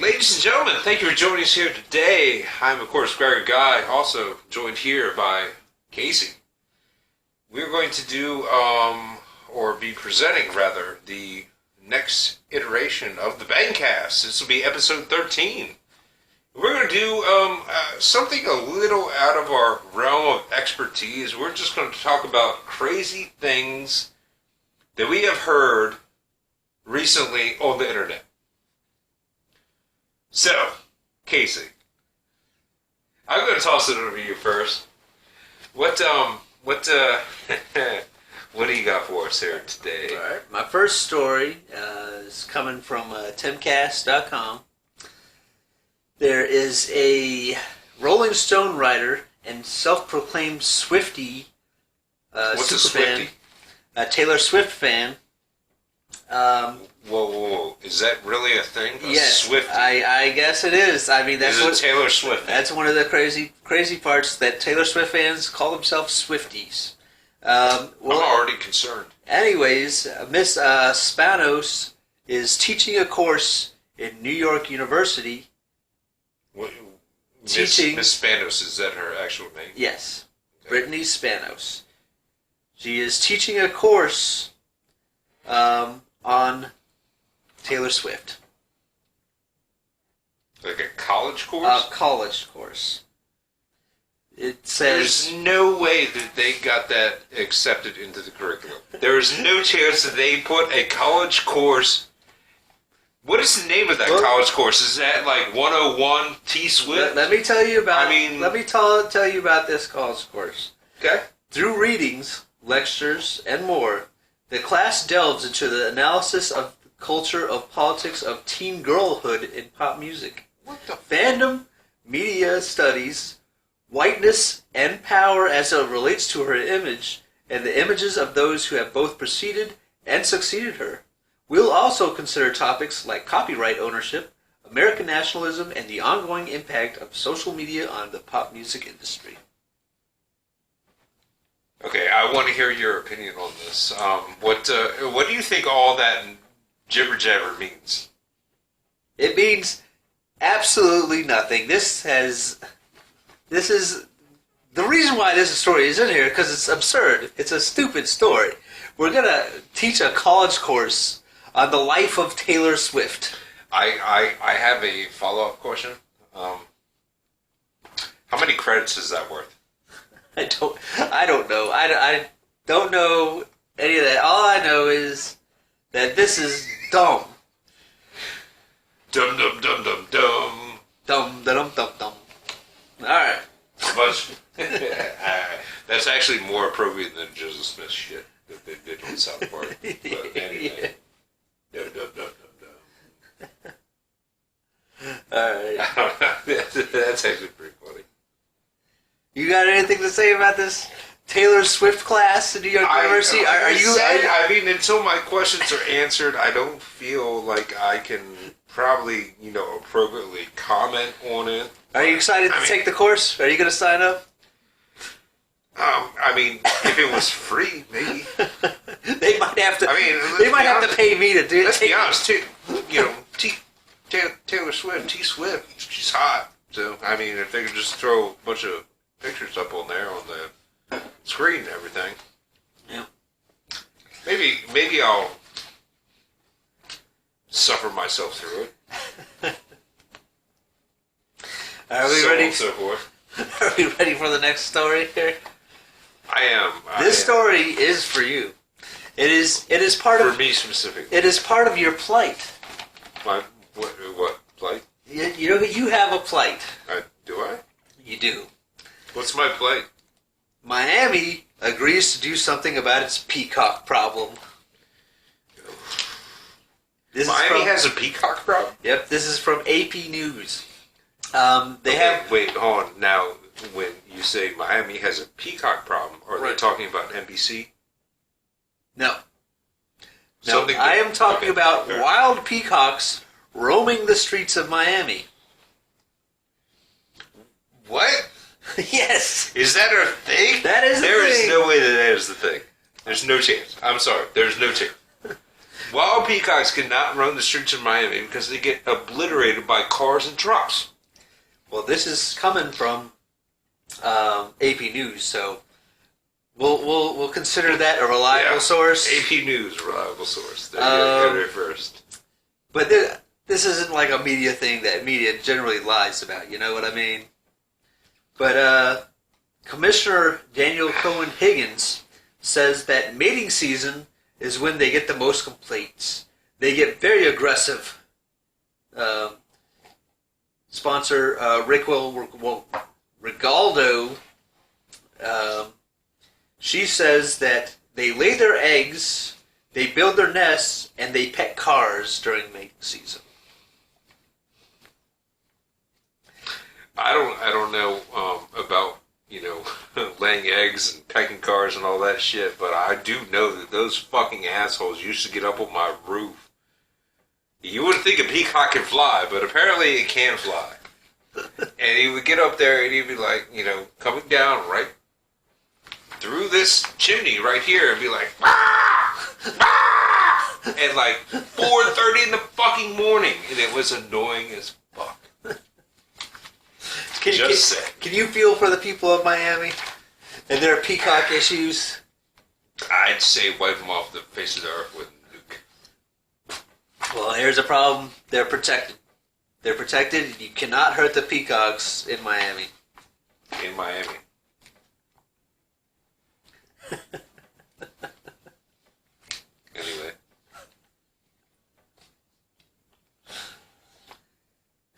Ladies and gentlemen, thank you for joining us here today. I'm, of course, Gregor Guy, also joined here by Casey. We're going to do, or be presenting, rather, the next iteration of the Bangcast. This will be episode 13. We're going to do something a little out of our realm of expertise. We're just going to talk about crazy things that we have heard recently on the internet. So, Casey, I'm going to toss it over to you first. What do you got for us here today? All right. My first story is coming from timcast.com. There is a Rolling Stone writer and self-proclaimed Swiftie What's a Swiftie? A Taylor Swift fan. Whoa. Is that really a thing? Yes, Swiftie? I guess it is. I mean, that's what Taylor Swift. That's one of the crazy parts, that Taylor Swift fans call themselves Swifties. I'm already concerned. Anyways, Miss Spanos is teaching a course in New York University. Miss Spanos, is that her actual name? Yes, okay. Brittany Spanos. She is teaching a course on Taylor Swift. Like a college course? A college course. It says... There's no way that they got that accepted into the curriculum. There is no chance that they put a college course... What is the name of that college course? Is that like 101 T-Swift? Let me tell you about... Let me tell you about this college course. Okay. Through readings, lectures, and more, the class delves into the analysis of the culture of politics of teen girlhood in pop music. What the... Fandom, media studies, whiteness, and power as it relates to her image, and the images of those who have both preceded and succeeded her. We'll also consider topics like copyright ownership, American nationalism, and the ongoing impact of social media on the pop music industry. Okay, I want to hear your opinion on this. What do you think all that jibber jabber means? It means absolutely nothing. This is the reason why this story is in here, because it's absurd. It's a stupid story. We're gonna teach a college course on the life of Taylor Swift. I have a follow-up question. How many credits is that worth? I don't know. I don't know any of that. All I know is that this is dumb. Dum dum dum dum dum. Dum dum dum dum. All right. But that's actually more appropriate than Joseph Smith shit that they did on South Park. But anyway. Dum dum dum dum dum. All right. That's actually pretty funny. You got anything to say about this Taylor Swift class at New York University? I mean, until my questions are answered, I don't feel like I can probably, appropriately comment on it. Are you excited to take the course? Are you going to sign up? I mean, if it was free, maybe. They might have to. They might have to pay me to do it. Let's be honest, too. Taylor Swift, T Swift, she's hot. So, I mean, if they could just throw a bunch of pictures up on there on the screen and everything. Yeah. Maybe I'll suffer myself through it. Are we ready? So forth. Are we ready for the next story here? I am. This story is for you. It is part of... For me specifically. It is part of your plight. My... What? Plight? You have a plight. Do I? You do. What's my plight? Miami agrees to do something about its peacock problem. Miami has a peacock problem? Yep, this is from AP News. Wait, hold on. Now, when you say Miami has a peacock problem, are they talking about NBC? No. I am talking about wild peacocks roaming the streets of Miami. What? Yes. Is that a thing? That is a thing. There is no way that is the thing. There's no chance. I'm sorry. There's no chance. Wild peacocks cannot roam the streets of Miami because they get obliterated by cars and trucks. Well, this is coming from AP News, so we'll consider that a reliable source. AP News, reliable source. There you go, first. But this isn't like a media thing that media generally lies about. You know what I mean? But Commissioner Daniel Cohen Higgins says that mating season is when they get the most complaints. They get very aggressive. Sponsor Rigaldo, she says that they lay their eggs, they build their nests, and they pet cars during mating season. I don't know about laying eggs and pecking cars and all that shit, but I do know that those fucking assholes used to get up on my roof. You wouldn't think a peacock can fly, but apparently it can fly. And he would get up there and he'd be like, coming down right through this chimney right here and be like, ah! Ah! At like 4:30 in the fucking morning. And it was annoying as fuck. Can you feel for the people of Miami and their peacock issues? I'd say wipe them off the face of the earth with a nuke. Well, here's a problem. They're protected. They're protected. You cannot hurt the peacocks in Miami. In Miami. Anyway.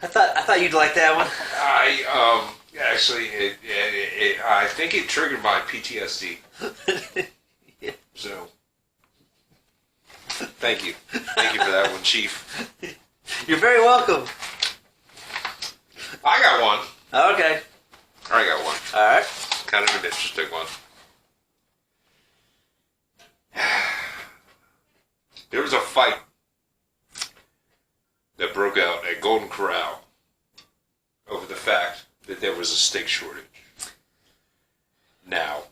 I thought you'd like that one. Actually, I think it triggered my PTSD. Yeah. So, thank you for that one, Chief. You're very welcome. I got one. Okay. I got one. All right. Kind of an interesting one. There was a fight that broke out at Golden Corral over the fact that there was a steak shortage. Now,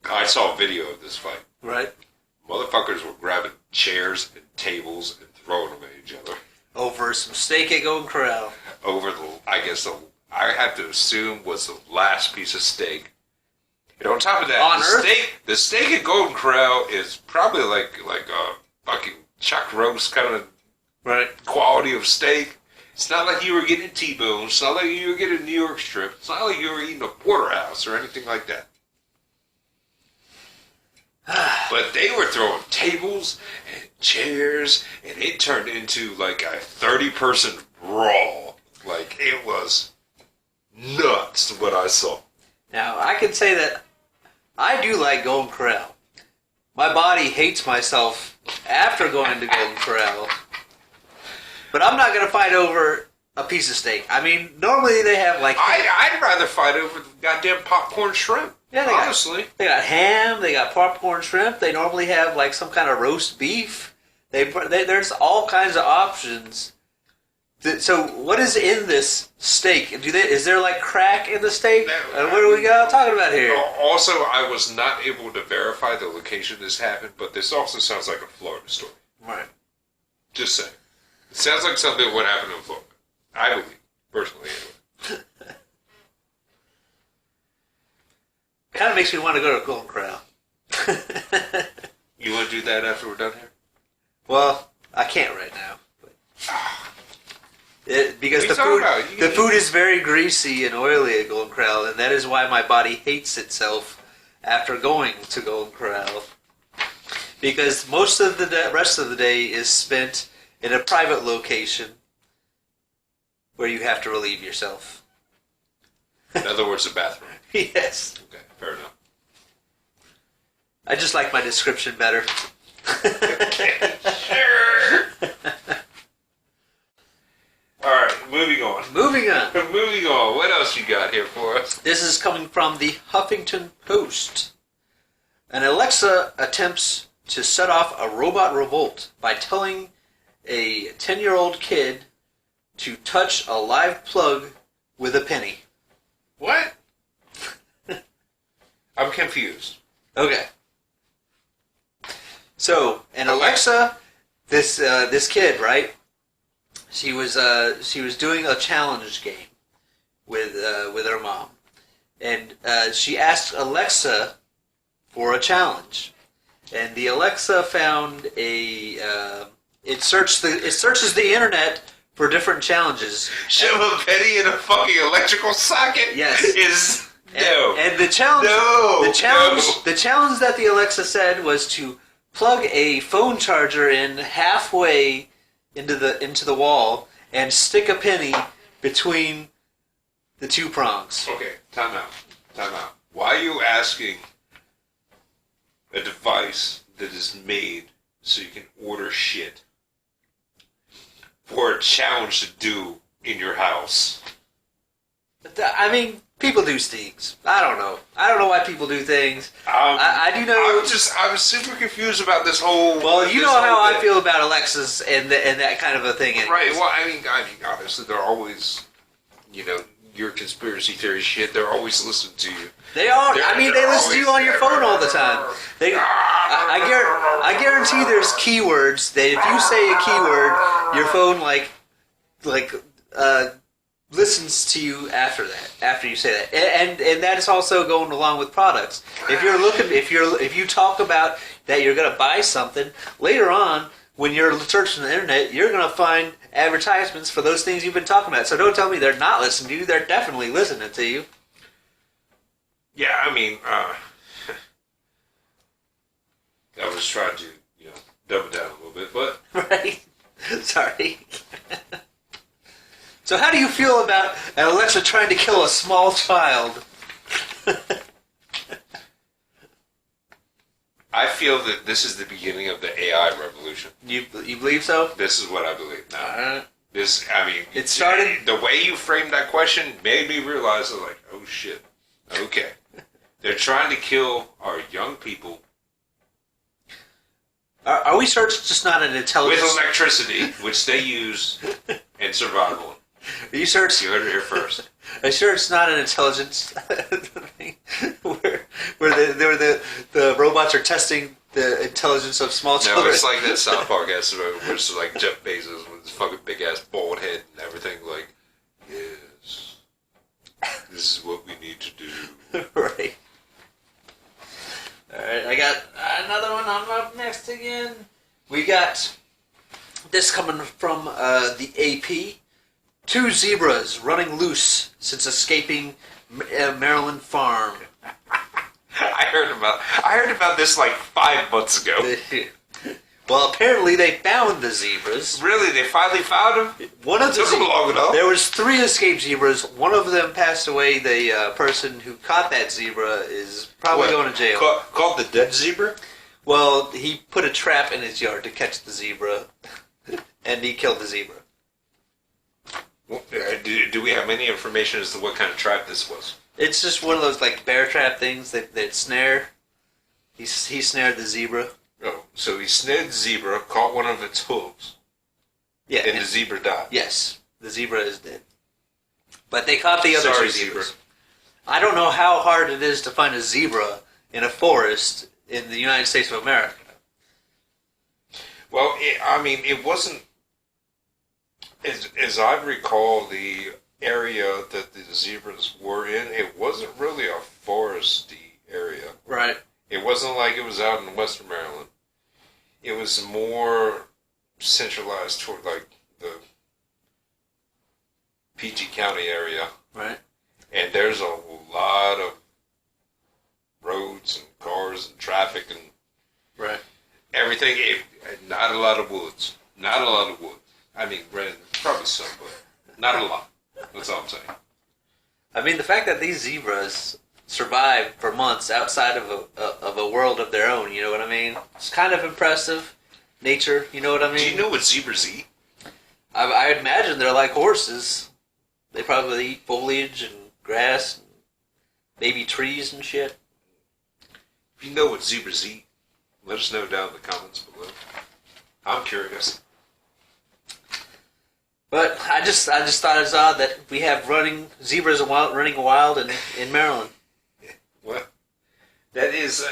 I saw a video of this fight. Right. Motherfuckers were grabbing chairs and tables and throwing them at each other. Over some steak at Golden Corral. Over I have to assume was the last piece of steak. And on top of that, the steak at Golden Corral is probably like a fucking chuck roast kind of quality of steak. It's not like you were getting T-bone. It's not like you were getting a New York strip. It's not like you were eating a porterhouse or anything like that. But they were throwing tables and chairs, and it turned into like a 30-person brawl. Like, it was nuts what I saw. Now, I can say that I do like Golden Corral. My body hates myself after going to Golden Corral. But I'm not going to fight over a piece of steak. I mean, normally they have like... I'd rather fight over the goddamn popcorn shrimp. Yeah, honestly. They got ham, they got popcorn shrimp. They normally have like some kind of roast beef. There's all kinds of options. So what is in this steak? Is there like crack in the steak? What are we talking about here? Also, I was not able to verify the location this happened, but this also sounds like a Florida story. Right. Just saying. It sounds like something that would happen in Florida. I believe, personally, anyway. Kind of makes me want to go to Golden Corral. You want to do that after we're done here? Well, I can't right now. Because the food is very greasy and oily at Golden Corral, and that is why my body hates itself after going to Golden Corral. Because most of the rest of the day is spent in a private location where you have to relieve yourself. In other words, the bathroom. Yes. Okay, fair enough. I just like my description better. Okay, sure. Alright, moving on. Moving on. What else you got here for us? This is coming from the Huffington Post. An Alexa attempts to set off a robot revolt by telling a 10-year-old kid to touch a live plug with a penny. What? I'm confused. Okay. So, an Alexa this kid, right? She was doing a challenge game with her mom, and she asked Alexa for a challenge, and the Alexa found it searches the internet for different challenges. Shove a penny in a fucking electrical socket. Yes, is no. And the challenge, No. the challenge that the Alexa said was to plug a phone charger in halfway into the wall and stick a penny between the two prongs. Okay, time out. Why are you asking a device that is made so you can order shit for a challenge to do in your house? I mean, people do things. I don't know. I don't know why people do things. I do know. I'm super confused about this whole. Well, you know how I feel about Alexas and that kind of a thing. Anyways. Right. Well, I mean, obviously, they're always, your conspiracy theory shit. They're always listening to you. They are. They listen to you on your phone all the time. I guarantee there's keywords that if you say a keyword, your phone listens to you after you say that, and that is also going along with products. If you talk about that you're going to buy something later on when you're searching the internet, you're going to find advertisements for those things you've been talking about. So don't tell me they're not listening to you; they're definitely listening to you. Yeah, I mean, I was trying to dumb it down a little bit, but right. Sorry. So how do you feel about an Alexa trying to kill a small child? I feel that this is the beginning of the AI revolution. You believe so? This is what I believe now. It started. The way you framed that question made me realize, oh shit, okay. They're trying to kill our young people. Are we sure it's just not an intelligence? With electricity, which they use in survival. Are you sure it's... You heard it here first. Are you sure it's not an intelligence thing? where the robots are testing the intelligence of small children? No, it's like that South Park episode where it's like Jeff Bezos with his fucking big ass bald head and everything, like, yes, this is what we need to do. Right. Alright, I got another one. I'm up next again. We got this coming from the AP. 2 zebras running loose since escaping Maryland farm. I heard about this like 5 months ago. Well, apparently they found the zebras. Really? They finally found them? One of the took them long enough. There was 3 escaped zebras. One of them passed away. The person who caught that zebra is probably going to jail. Called the dead zebra? Well, he put a trap in his yard to catch the zebra, and he killed the zebra. Do we have any information as to what kind of trap this was? It's just one of those like bear trap things that snare. He snared the zebra. Oh, so he snared the zebra, caught one of its hooves. Yeah, and the zebra died. Yes, the zebra is dead. But they caught the other 2 zebras. Zebra. I don't know how hard it is to find a zebra in a forest in the United States of America. Well, it wasn't. As I recall, the area that the zebras were in, it wasn't really a foresty area. Right. It wasn't like it was out in western Maryland. It was more centralized toward like the PG County area. Right. And there's a lot of roads and cars and traffic and right. everything. Not a lot of woods. Not a lot of woods. I mean, probably some, but not a lot. That's all I'm saying. I mean, the fact that these zebras survived for months outside of a world of their own, you know what I mean? It's kind of impressive. Nature, you know what I mean? Do you know what zebras eat? I imagine they're like horses. They probably eat foliage and grass and maybe trees and shit. If you know what zebras eat, let us know down in the comments below. I'm curious. But I just thought it's odd that we have zebras running wild in Maryland. Well, that is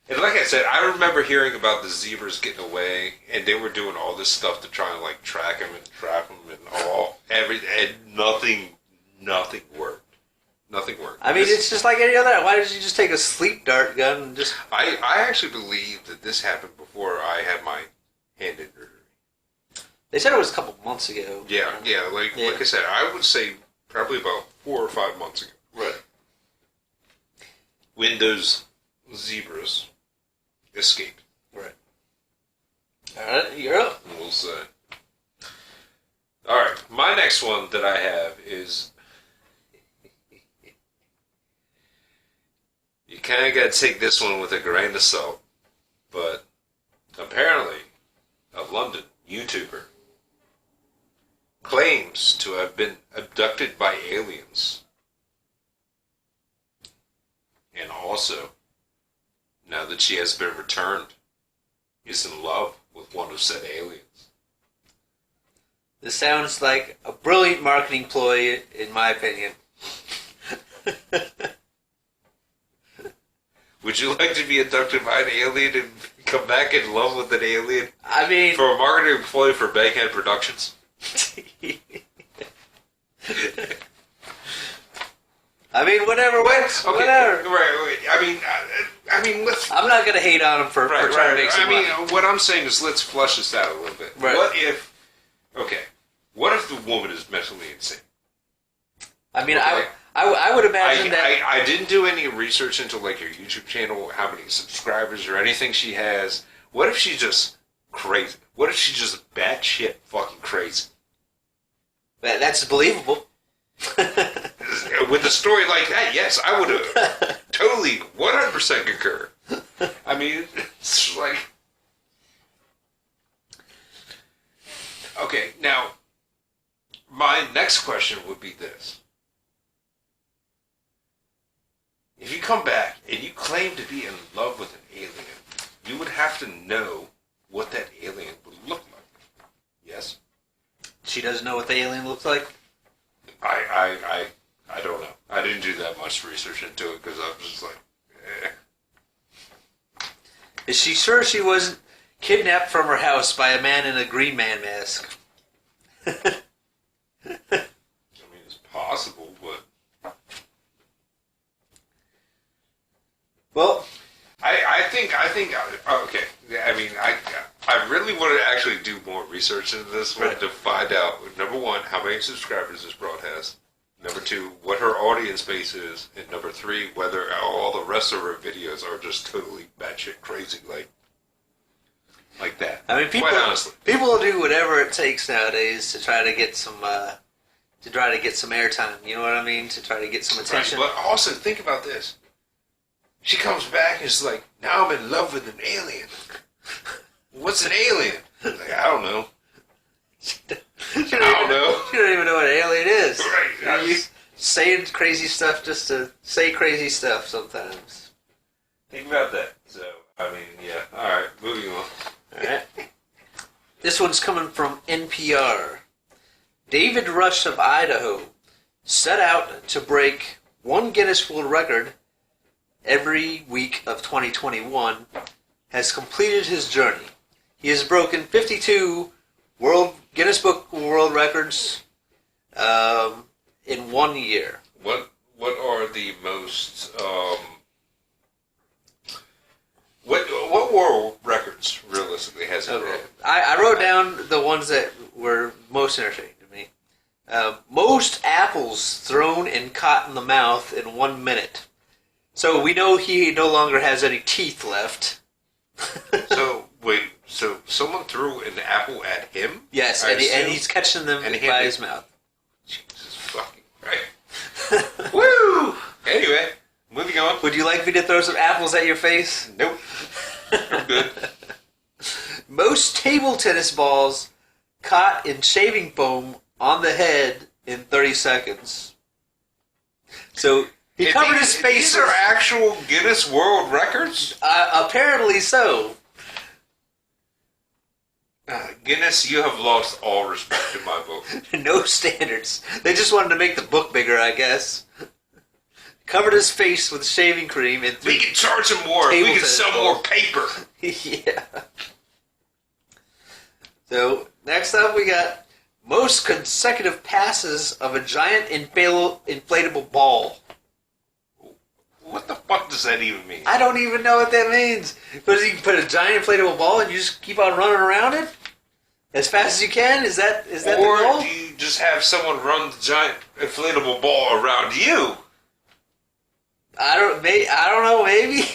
And like I said, I remember hearing about the zebras getting away, and they were doing all this stuff to try and like track them and trap them and and nothing worked. Nothing worked. I mean, it's just like any other. Why did you just take a sleep dart gun and just? I actually believe that this happened before I had my hand injury. They said it was a couple months ago. Yeah. Like I said, I would say probably about 4 or 5 months ago. Right. When those zebras escaped. Right. All right, you're up. We'll say. All right, my next one that I have is you kind of got to take this one with a grain of salt, but apparently a London YouTuber claims to have been abducted by aliens. And also, now that she has been returned, is in love with one of said aliens. This sounds like a brilliant marketing ploy, in my opinion. Would you like to be abducted by an alien and come back in love with an alien? I mean... For a marketing ploy for Bankhead Productions? I mean, whatever. Okay, whatever. Right. I mean, let's. I'm not going to hate on him for trying to make some money. What I'm saying is, let's flush this out a little bit. Right. What if? Okay. What if the woman is mentally insane? I mean, okay. I would imagine that. I didn't do any research into like her YouTube channel, how many subscribers or anything she has. What if she's just crazy? What if she's just batshit fucking crazy? That's believable. With a story like that, yes, I would have totally 100% concur. I mean, it's like... Okay, now, my next question would be this. If you come back and you claim to be in love with an alien, you would have to know what that alien would look like. Yes? She doesn't know what the alien looks like? I don't know. I didn't do that much research into it because I was just like, Is she sure she wasn't kidnapped from her house by a man in a Green Man mask? I mean, it's possible, but... Well... I think, okay. I mean, I really want to actually do more research into this one to find out, number one, how many subscribers this broad has. Number two, what her audience base is. And number three, whether all the rest of her videos are just totally batshit crazy like that. I mean, quite honestly. People will do whatever it takes nowadays to try to get some airtime. You know what I mean? To try to get some attention. Right, but also, think about this. She comes back and is like, now I'm in love with an alien. What's an alien? Like, I don't know. I don't know. You don't even know what an alien is. Right. You saying crazy stuff just to say crazy stuff sometimes. Think about that. So, I mean, yeah. Alright, moving on. Alright. This one's coming from NPR. David Rush of Idaho set out to break one Guinness World Record every week of 2021, has completed his journey. He has broken 52 Guinness Book World Records in 1 year. What are the most what world records realistically has he broken? I wrote down the ones that were most entertaining to me. Most apples thrown and caught in the mouth in 1 minute. So we know he no longer has any teeth left. So, wait, so someone threw an apple at him? Yes, and he's catching them by his mouth. Jesus fucking right. Woo! Anyway, moving on. Would you like me to throw some apples at your face? Nope. I'm good. Most table tennis balls caught in shaving foam on the head in 30 seconds. So... He covered his face. These are actual Guinness World Records? Apparently so. Guinness, you have lost all respect in my book. No standards. They just wanted to make the book bigger, I guess. covered his face with shaving cream, and we can charge him more if we can sell more paper. Yeah. So, next up we got most consecutive passes of a giant inflatable ball. What the fuck does that even mean? I don't even know what that means. But you put a giant inflatable ball and you just keep on running around it? As fast as you can? Is that the goal? Or do you just have someone run the giant inflatable ball around you? I don't know, maybe.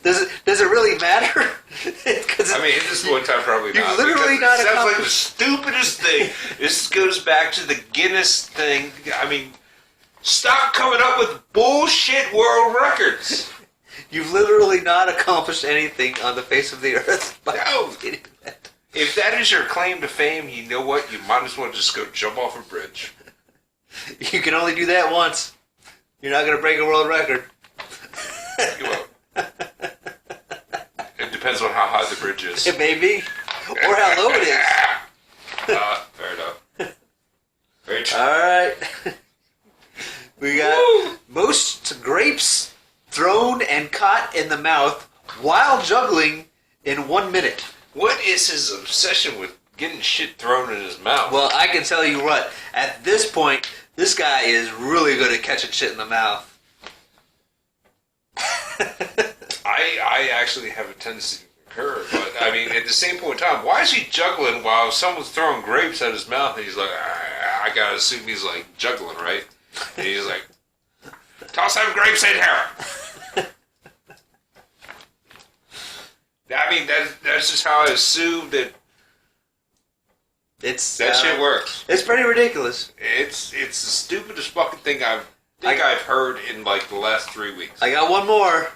Does it really matter? I mean, at this one time, probably not. You've literally not it sounds like the stupidest thing. This goes back to the Guinness thing. I mean, stop coming up with bullshit world records. You've literally not accomplished anything on the face of the earth. No. If that is your claim to fame, you know what? You might as well just go jump off a bridge. You can only do that once. You're not going to break a world record. You won't. It depends on how high the bridge is. It may be. Or how low it is. Fair enough. Very true. Alright. We got most grapes thrown and caught in the mouth while juggling in 1 minute. What is his obsession with getting shit thrown in his mouth? Well, I can tell you what. At this point, this guy is really good at catching shit in the mouth. I actually have a tendency to concur, but I mean, at the same point in time, why is he juggling while someone's throwing grapes at his mouth? And he's like, I gotta assume he's like juggling, right? And he's like, toss some grapes in here. I mean, that's just how I assume that that shit works. It's pretty ridiculous. It's the stupidest fucking thing I've heard in like the last 3 weeks. I got one more.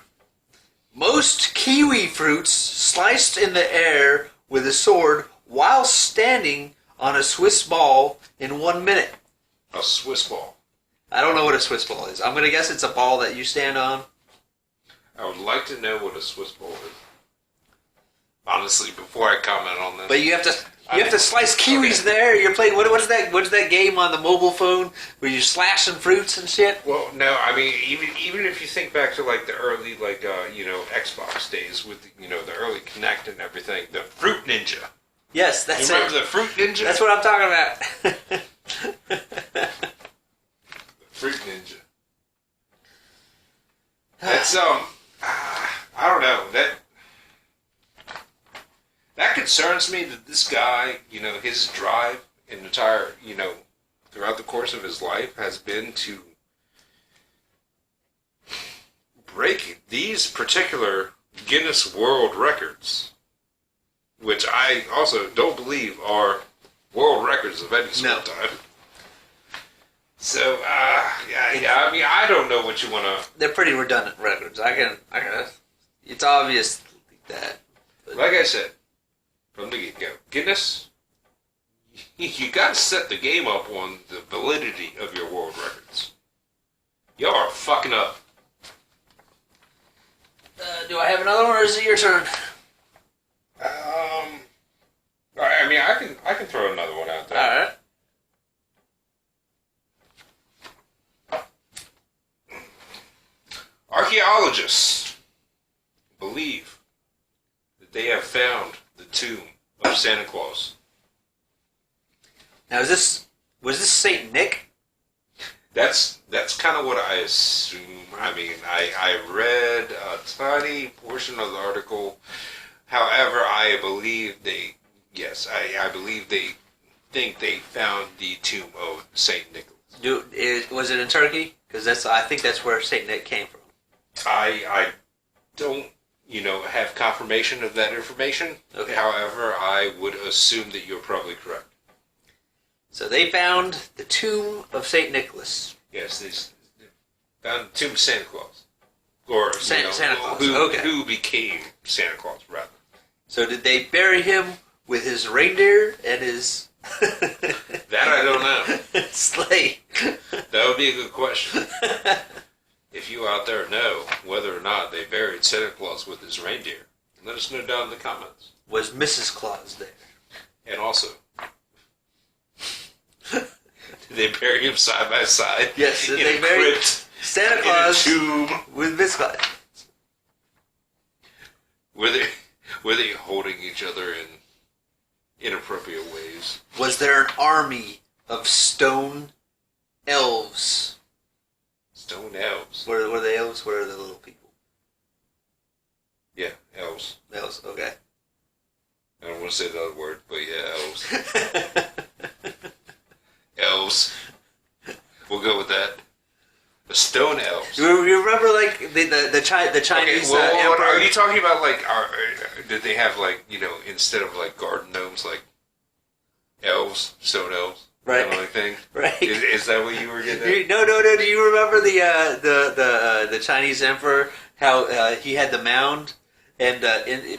Most kiwi fruits sliced in the air with a sword while standing on a Swiss ball in 1 minute. A Swiss ball. I don't know what a Swiss ball is. I'm going to guess it's a ball that you stand on. I would like to know what a Swiss ball is. Honestly, before I comment on this. But you have to slice kiwis there. You're playing what is that game on the mobile phone where you're slashing fruits and shit? Well, no, I mean even if you think back to like the early Xbox days with the early Kinect and everything, the Fruit Ninja. Yes, that's you remember the Fruit Ninja? That's what I'm talking about. Fruit Ninja. That's I don't know, that concerns me that this guy, his drive in entire, throughout the course of his life has been to break these particular Guinness World Records, which I also don't believe are world records of any sort of time. So, yeah, I mean, I don't know what you want to... They're pretty redundant records. I can. It's obvious that. Like I said, from the get-go, Guinness, you got to set the game up on the validity of your world records. Y'all are fucking up. Do I have another one, or is it your turn? I mean, I can throw another one out there. All right. Archaeologists believe that they have found the tomb of Santa Claus. Now, was this Saint Nick? That's kind of what I assume. I mean, I read a tiny portion of the article. However, I believe I believe they think they found the tomb of Saint Nicholas. Was it in Turkey? Because I think that's where Saint Nick came from. I don't, have confirmation of that information. Okay. However, I would assume that you're probably correct. So they found the tomb of Saint Nicholas. Yes, they found the tomb of Santa Claus. Or Santa Claus. Who became Santa Claus, rather. So did they bury him with his reindeer and his... That I don't know. Sleigh. That would be a good question. If you out there know whether or not they buried Santa Claus with his reindeer, let us know down in the comments. Was Mrs. Claus there? And also, did they bury him side by side? Yes, in a crypt Santa Claus in a tomb with Miss Claus. Were they holding each other in inappropriate ways? Was there an army of Stone Elves? Stone Elves. Were they elves? What are the little people? Yeah, elves. Elves, okay. I don't want to say the other word, but yeah, elves. Elves. We'll go with that. The Stone Elves. You remember, like, the Chinese okay, emperor? Are you talking about, like, did they have, like, instead of, like, garden gnomes, like, elves, stone elves? Right. Kind of like thing? Right. Is that what you were getting at? No. Do you remember the Chinese emperor? How he had the mound, and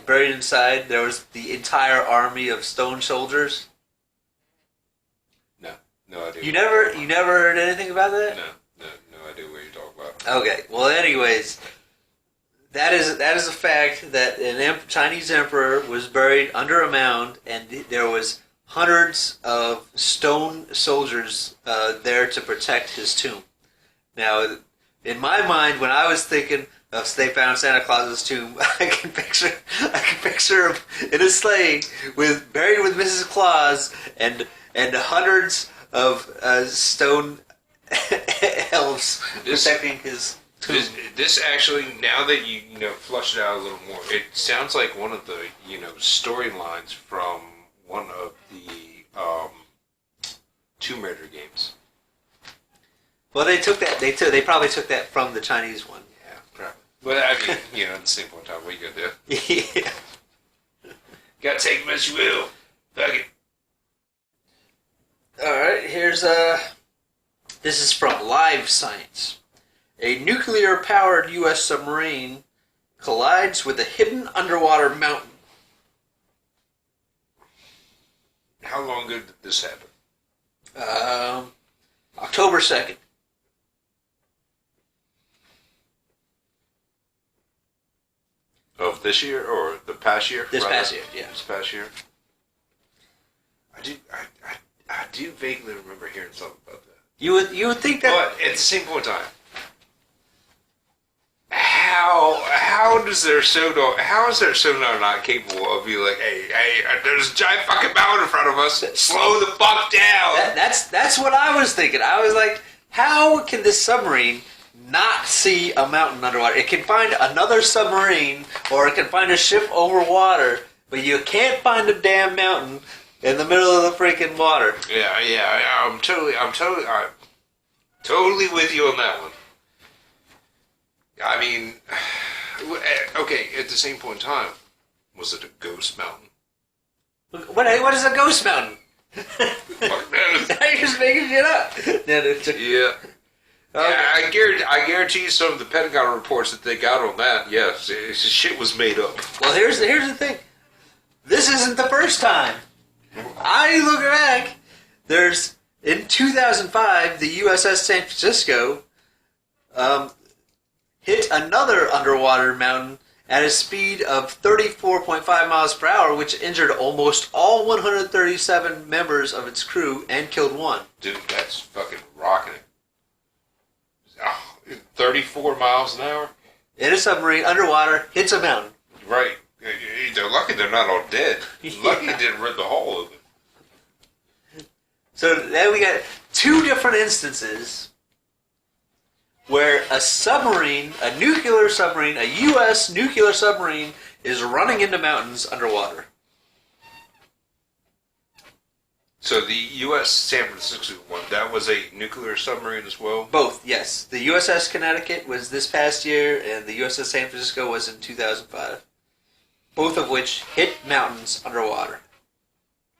buried inside there was the entire army of stone soldiers. No idea. You never heard anything about that? No idea what you're talking about. Okay. Well, anyways, that is a fact that Chinese emperor was buried under a mound, and there was hundreds of stone soldiers there to protect his tomb. Now, in my mind, when I was thinking of they found Santa Claus's tomb, I can picture him in a sleigh buried with Mrs. Claus and hundreds of stone elves protecting his tomb. This actually, now that you flush it out a little more, it sounds like one of the storylines from one of the Tomb Raider games. Well, they They probably took that from the Chinese one. Yeah, probably. But I mean, at the same point in time, what you gonna do? Yeah. Gotta take them as you will. Fuck it. All right. Here's This is from Live Science. A nuclear-powered U.S. submarine collides with a hidden underwater mountain. How long ago did this happen? October 2nd. Of this year or the past year? Past year, yeah. This past year. I do vaguely remember hearing something about that. You would think that. But at the same point in time, how is their sonar not capable of being like, hey, there's a giant fucking mountain in front of us. Slow the fuck down. That's what I was thinking. I was like, how can this submarine not see a mountain underwater? It can find another submarine or it can find a ship over water, but you can't find a damn mountain in the middle of the freaking water. Yeah. I'm totally with you on that one. I mean, okay. At the same point in time, was it a ghost mountain? What is a ghost mountain? Fuck Now you're just making shit up. Yeah. Okay. I guarantee some of the Pentagon reports that they got on that, yes, shit was made up. Well, here's the thing. This isn't the first time. I look back. In 2005, the USS San Francisco hit another underwater mountain at a speed of 34.5 miles per hour, which injured almost all 137 members of its crew and killed one. Dude, that's fucking rocking it. 34 miles an hour? In a submarine, underwater, hits a mountain. Right. They're lucky they're not all dead. Lucky it didn't rip the hole open. So then we got two different instances where a submarine, a nuclear submarine, a U.S. nuclear submarine, is running into mountains underwater. So the U.S. San Francisco one, that was a nuclear submarine as well? Both, yes. The USS Connecticut was this past year, and the USS San Francisco was in 2005. Both of which hit mountains underwater.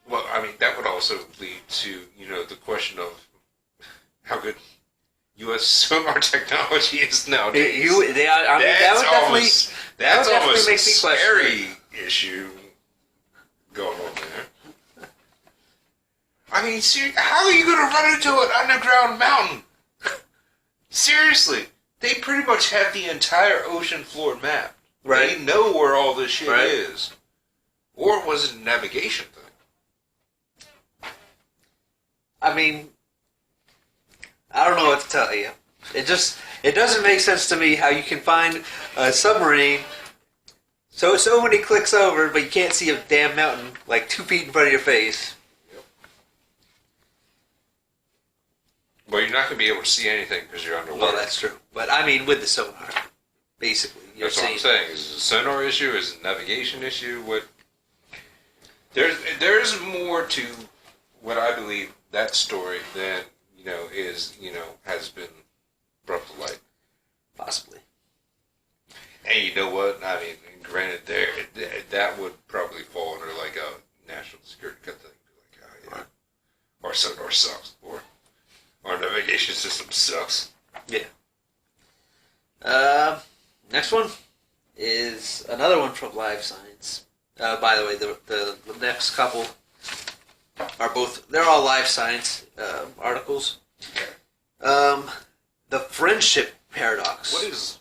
Well, I mean, that would also lead to, the question of how good U.S. sonar technology is nowadays. That would definitely make me question. Scary issue going on there. I mean, how are you going to run into an underground mountain? Seriously, they pretty much have the entire ocean floor mapped. Right. They know where all this shit is. Or was it a navigation thing? I mean, I don't know what to tell you. It doesn't make sense to me how you can find a submarine so many clicks over, but you can't see a damn mountain like 2 feet in front of your face. Yep. Well, you're not going to be able to see anything because you're underwater. Well, that's true. But I mean, with the sonar, basically, that's what I'm saying. Is it a sonar issue? Is it a navigation issue? What? There's more to what I believe that story than has been brought to light. Possibly. And you know what? I mean, granted, that would probably fall under like a national security kind of thing. Like, oh, yeah. Our sonar sucks, or our navigation system sucks. Yeah. Next one is another one from Live Science. By the way, the next couple they're all Live Science articles. Okay. The friendship paradox.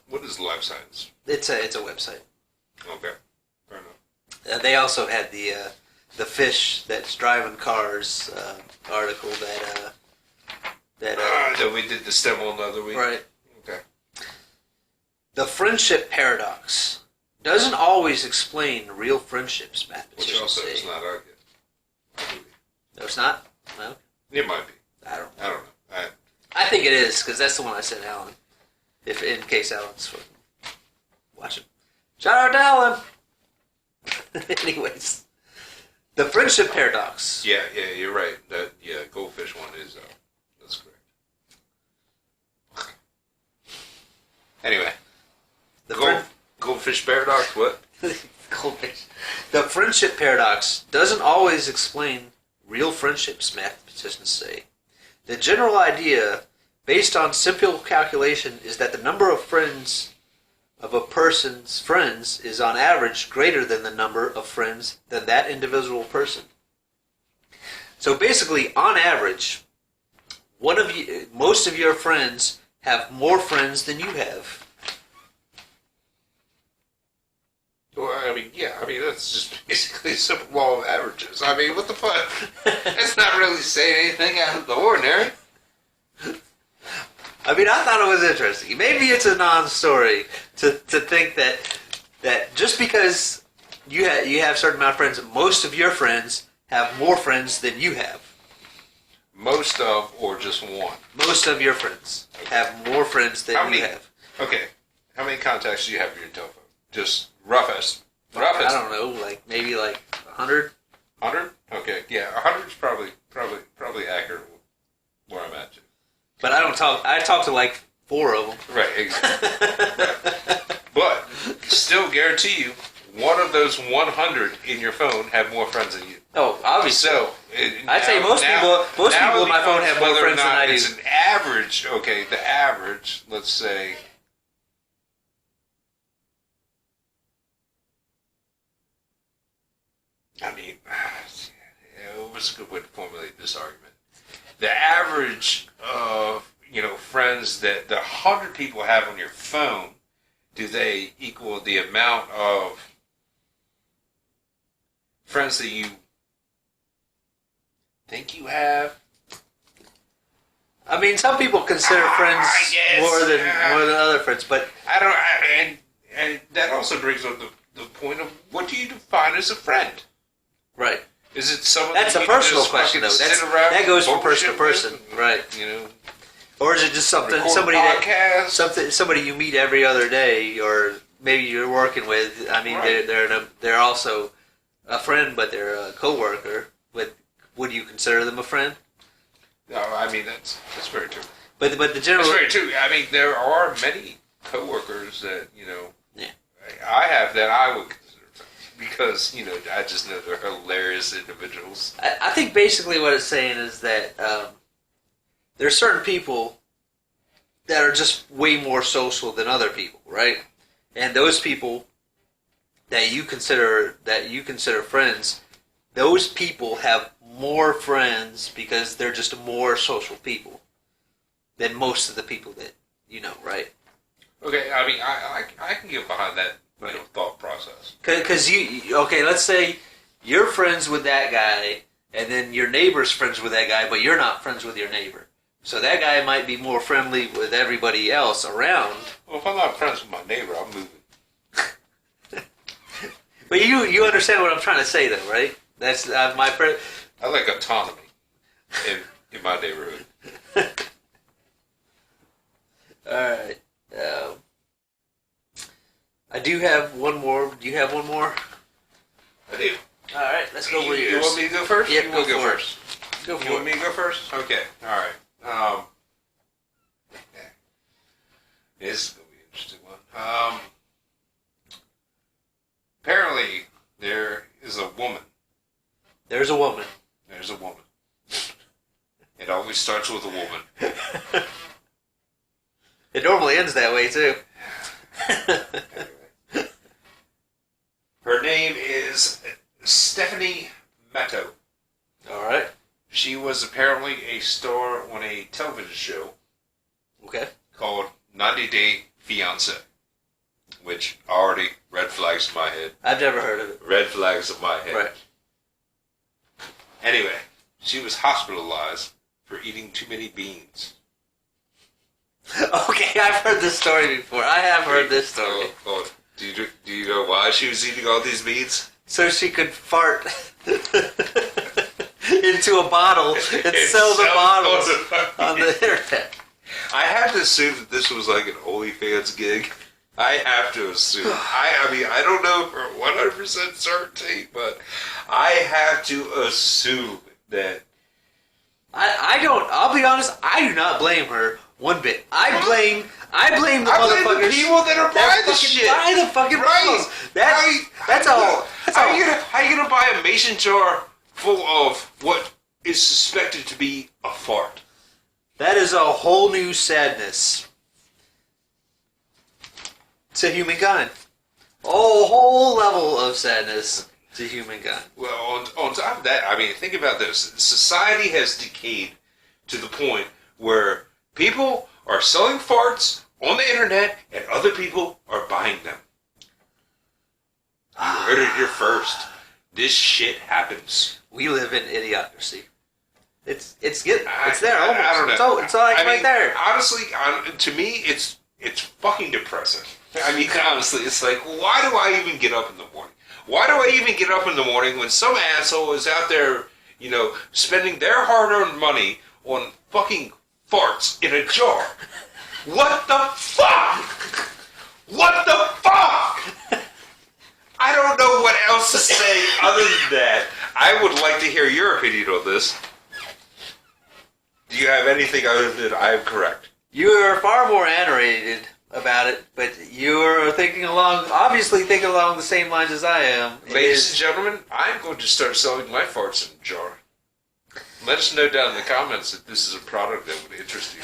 What is life science? It's a website. Okay, fair enough. They also had the fish that's driving cars article that we did the stem on the other week. Right. Okay. The friendship paradox doesn't always explain real friendships, mathematicians Which also say. is not argued. No, it's not? No? It might be. I don't know. I I think it is, because that's the one I sent Alan. In case Alan's watching. Shout out to Alan! Anyways. The friendship paradox. Yeah, you're right. That goldfish one is that's correct. Anyway, goldfish paradox. What? Goldfish. The friendship paradox doesn't always explain real friendships, mathematicians say. The general idea, based on simple calculation, is that the number of friends of a person's friends is on average greater than the number of friends than that individual person. So basically, on average, most of your friends have more friends than you have. Well, I mean, that's just basically a simple law of averages. I mean, what the fuck? That's not really saying anything out of the ordinary. I mean, I thought it was interesting. Maybe it's a non-story to think that just because you have a certain amount of friends, most of your friends have more friends than you have. Most of, or just one? Most of your friends have more friends than you have. Okay. How many contacts do you have in your telephone? Just roughest. I don't know, maybe 100. 100? Okay, yeah, 100 is probably accurate where I'm at too. But I don't talk. I talk to 4 of them. Right, exactly. Right. But still guarantee you, one of those 100 in your phone have more friends than you. Oh, obviously. So I'd say most people in my phone have more friends than I do. It's an average. Okay, the average. Let's say. I mean, what's a good way to formulate this argument? The average of friends that the 100 people have on your phone, do they equal the amount of friends that you think you have? I mean, some people consider friends more than other friends, but I don't. And that also brings up the point of what do you define as a friend? Right. Is it someone that's a personal question, though. That goes from person to person, right? Or is it just somebody you meet every other day, or maybe you're working with? I mean, right. they're also a friend, but they're a coworker. But would you consider them a friend? No, I mean that's very true. But the general that's very true. I mean, there are many coworkers that yeah. I have that I would consider friends because I just know they're hilarious individuals. I think basically what it's saying is that there are certain people that are just way more social than other people, right? And those people that you consider friends, those people have more friends because they're just more social people than most of the people that you know, right? Okay, I mean, I can get behind that thought process. Because let's say you're friends with that guy, and then your neighbor's friends with that guy, but you're not friends with your neighbor. So that guy might be more friendly with everybody else around. Well, if I'm not friends with my neighbor, I'm moving. But you understand what I'm trying to say, though, right? That's my friend. I like autonomy in my neighborhood. All right. I do have one more. Do you have one more? I do. All right, let's go with yours. You want me to go first? Yep, You go want to for go it. first? Go for You want it. me to go first? Okay. All right. This is going to be an interesting one. Apparently, there is a woman. There's a woman. There's a woman. It always starts with a woman. It normally ends that way, too. Anyway. Her name is Stephanie Matto. All right. She was apparently a star on a television show Okay. called 90 Day Fiance, which already red flags in my head. I've never heard of it. Red flags in my head. Right. Anyway, she was hospitalized for eating too many beans. Okay, I've heard this story before. I have heard this story. Oh, do you know why she was eating all these beans? So she could fart into a bottle and sell the bottles on the internet. I have to assume that this was like an OnlyFans gig. I have to assume. I mean, I don't know for 100% certainty, but I have to assume that. I'll be honest, I do not blame her one bit. I blame the motherfuckers. The people that are buying the shit. Buy the fucking bottles. How you gonna buy a mason jar full of what is suspected to be a fart? That is a whole new sadness to humankind. A whole level of sadness to humankind. Well, on top of that, I mean, think about this. Society has decayed to the point where people are selling farts on the internet and other people are buying them. You heard it here first. This shit happens. We live in idiocracy. It's there almost. I don't know. It's like right there. Honestly, to me, it's fucking depressing. I mean, honestly, it's like, why do I even get up in the morning? Why do I even get up in the morning when some asshole is out there, spending their hard-earned money on fucking farts in a jar? What the fuck? What the fuck? I don't know what else to say other than that. I would like to hear your opinion on this. Do you have anything other than I am correct? You are far more animated about it, but you're obviously thinking along the same lines as I am. Ladies and gentlemen, I'm going to start selling my farts in a jar. Let us know down in the comments if this is a product that would interest you.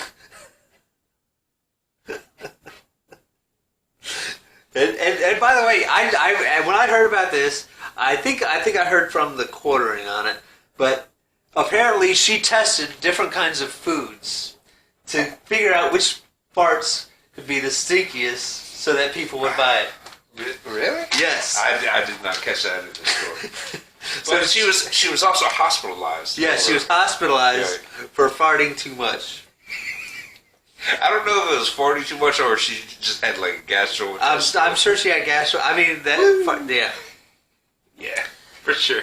And by the way, I when I heard about this, I think I heard from the quartering on it, but apparently she tested different kinds of foods to figure out which farts could be the stinkiest so that people would buy it. Really? Yes. I did not catch that in the story. So she was also hospitalized. Yes, she was hospitalized for farting too much. I don't know if it was farting too much or she just had like a gastro. I'm sure she had gastro. I mean yeah. Yeah, for sure.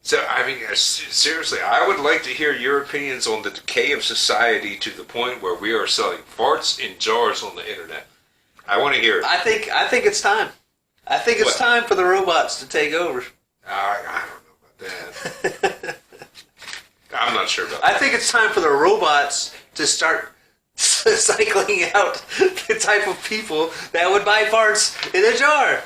So, I mean, seriously, I would like to hear your opinions on the decay of society to the point where we are selling farts in jars on the internet. I want to hear it. I think it's time. I think it's time for the robots to take over. I don't know about that. I'm not sure about I that. think it's time for the robots to start cycling out the type of people that would buy farts in a jar.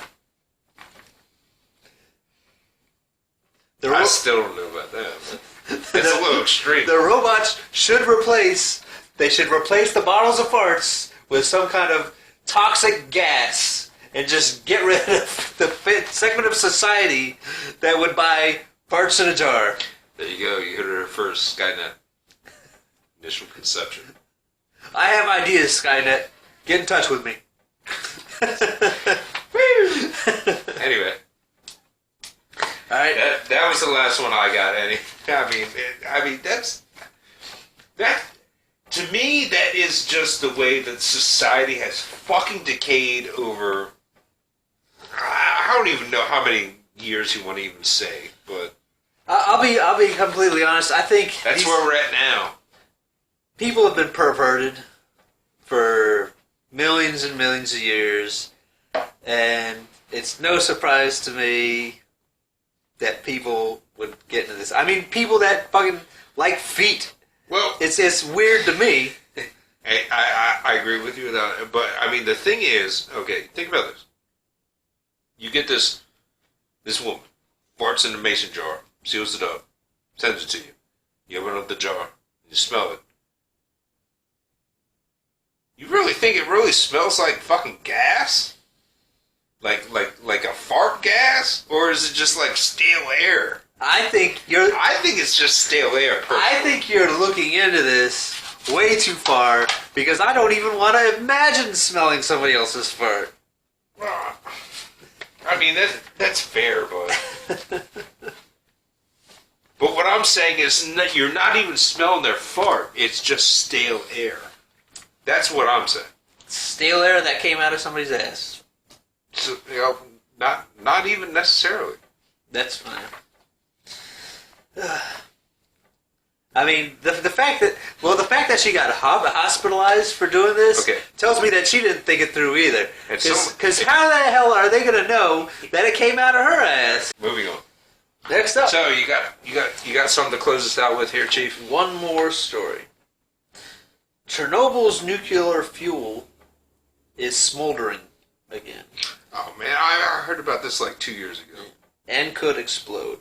I still don't know about that. It's a little extreme. The robots should replace the bottles of farts with some kind of toxic gas and just get rid of the segment of society that would buy farts in a jar. There you go. You heard it first, Skynet. Initial conception. I have ideas, Skynet. Get in touch with me. Anyway. All right. That was the last one I got, Eddie. I mean, that's That, to me, that is just the way that society has fucking decayed over... I don't even know how many years you want to even say, but... I'll be completely honest. I think that's where we're at now. People have been perverted for millions and millions of years, and it's no surprise to me that people would get into this. I mean, people that fucking like feet. Well, it's weird to me. I agree with you, but I mean, the thing is, okay, think about this. You get this woman, farts in the mason jar, seals it up, sends it to you. You open up the jar, you smell it. You really think it really smells like fucking gas? Like a fart gas? Or is it just like stale air? I think it's just stale air. Personally. I think you're looking into this way too far because I don't even want to imagine smelling somebody else's fart. I mean, that's fair, but... But what I'm saying is you're not even smelling their fart. It's just stale air. That's what I'm saying. Stale air that came out of somebody's ass. So, not even necessarily. That's fine. I mean, the fact that she got hospitalized for doing this tells me that she didn't think it through either. Because how the hell are they going to know that it came out of her ass? Moving on. Next up. So you got something to close us out with here, Chief? One more story. Chernobyl's nuclear fuel is smoldering again. Oh man, I heard about this like 2 years ago. And could explode.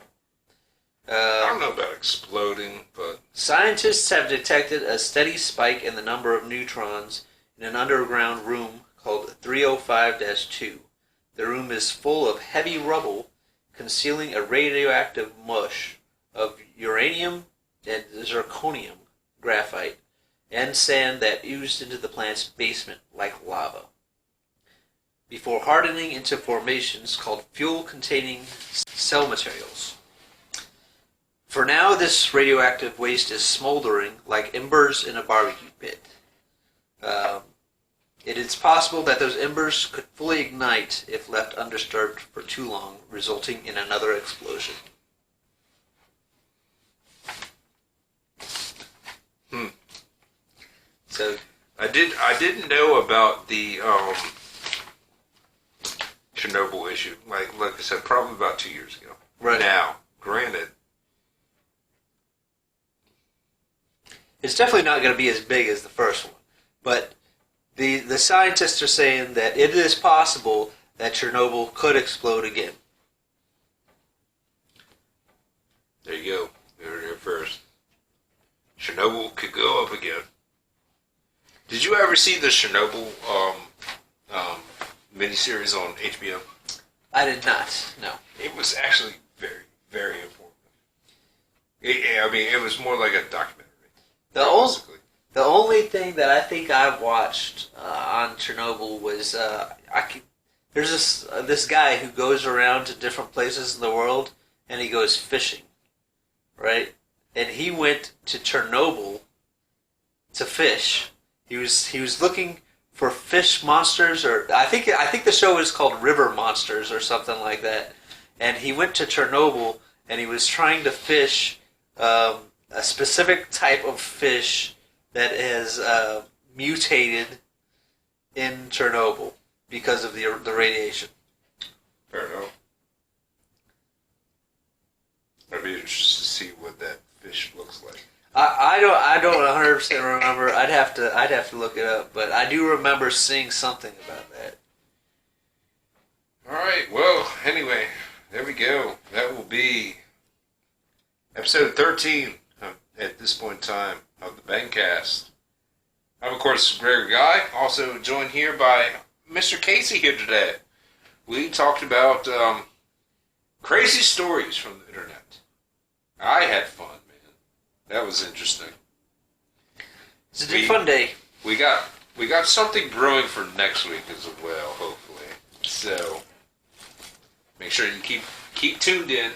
I don't know about exploding, but... Scientists have detected a steady spike in the number of neutrons in an underground room called 305-2. The room is full of heavy rubble concealing a radioactive mush of uranium and zirconium, graphite, and sand that oozed into the planet's basement like lava, before hardening into formations called fuel-containing cell materials. For now, this radioactive waste is smoldering like embers in a barbecue pit. It is possible that those embers could fully ignite if left undisturbed for too long, resulting in another explosion. So I didn't know about the Chernobyl issue. Like I said, probably about 2 years ago. Right. Now, granted, it's definitely not going to be as big as the first one, but the scientists are saying that it is possible that Chernobyl could explode again. There you go. You heard it here first. Chernobyl could go up again. Did you ever see the Chernobyl miniseries on HBO? I did not, no. It was actually very, very important. It was more like a documentary. The only thing that I think I watched on Chernobyl was there's this guy who goes around to different places in the world and he goes fishing, right? And he went to Chernobyl to fish. He was looking for fish monsters, or I think the show is called River Monsters or something like that. And he went to Chernobyl and he was trying to fish a specific type of fish that has mutated in Chernobyl because of the radiation. Fair enough. I'd be interested to see what that fish looks like. I don't 100% remember. I'd have to look it up, but I do remember seeing something about that. All right. Well, anyway, there we go. That will be episode 13 at this point in time of the Bangcast. I'm, of course, Gregor Guy, also joined here by Mr. Casey here today. We talked about crazy stories from the internet. I had fun, man. That was interesting. It's a fun day. We got something brewing for next week as well, hopefully. So make sure you keep tuned in.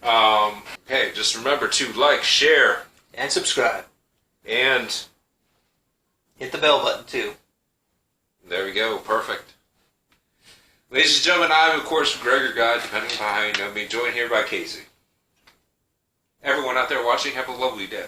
Okay, just remember to like, share, and subscribe. And hit the bell button, too. there we go. Perfect. Ladies and gentlemen, I'm, of course, Gregor Guy, depending upon how you know me, joined here by Casey. Everyone out there watching, have a lovely day.